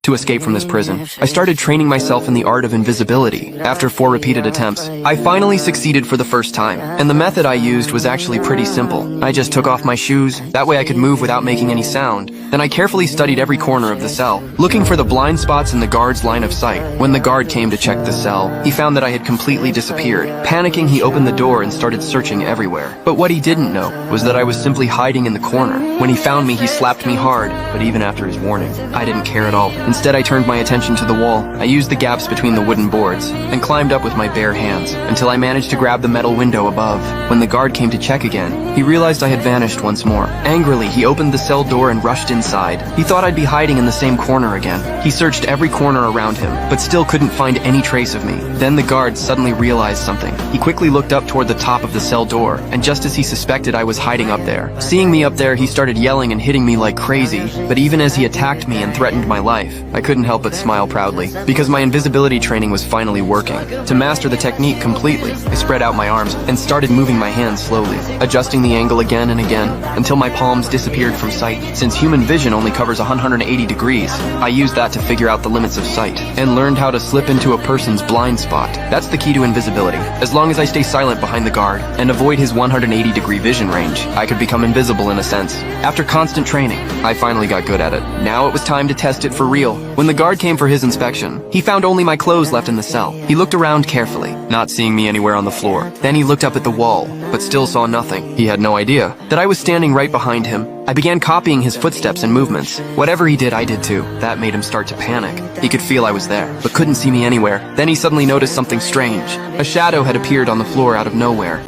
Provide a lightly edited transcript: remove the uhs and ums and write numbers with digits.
to escape from this prison. I started training myself in the art of invisibility. After 4 repeated attempts, I finally succeeded for the first time, and the method I used was actually pretty simple. I just took off my shoes, that way I could move without making any sound. Then I carefully studied every corner of the cell, looking for the blind spots in the guard's line of sight. When the guard came to check the cell, he found that I had completely disappeared. Panicking, he opened the door and started searching everywhere. But what he didn't know was that I was simply hiding in the corner. When he found me, he slapped me hard, but even after his warning, I didn't care at all. Instead, I turned my attention to the wall. I used the gaps between the wooden boards and climbed up with my bare hands until I managed to grab the metal window above. When the guard came to check again, he realized I had vanished once more. Angrily, he opened the cell door and rushed inside. He thought I'd be hiding in the same corner again. He searched every corner around him, but still couldn't find any trace of me. Then the guard suddenly realized something. He quickly looked up toward the top of the cell door, and just as he suspected I was hiding up there. Seeing me up there, he started yelling and hitting me like crazy, but even as he attacked me and threatened my life, I couldn't help but smile proudly, because my invisibility training was finally working. To master the technique completely, I spread out my arms and started moving my hands slowly, adjusting the angle again and again, until my palms disappeared from sight. Since human vision only covers 180 degrees, I used that to figure out the limits of sight, and learned how to slip into a person's blind spot. That's the key to invisibility. As long as I stay silent behind the guard, and avoid his 180-degree vision range, I could become invisible in a sense. After constant training, I finally got good at it. Now it was time to test it for real. When the guard came for his inspection, he found only my clothes left in the cell. He looked around carefully, not seeing me anywhere on the floor. Then he looked up at the wall, but still saw nothing. He had no idea that I was standing right behind him. I began copying his footsteps and movements. Whatever he did, I did too. That made him start to panic. He could feel I was there, but couldn't see me anywhere. Then he suddenly noticed something strange. A shadow had appeared on the floor out of nowhere.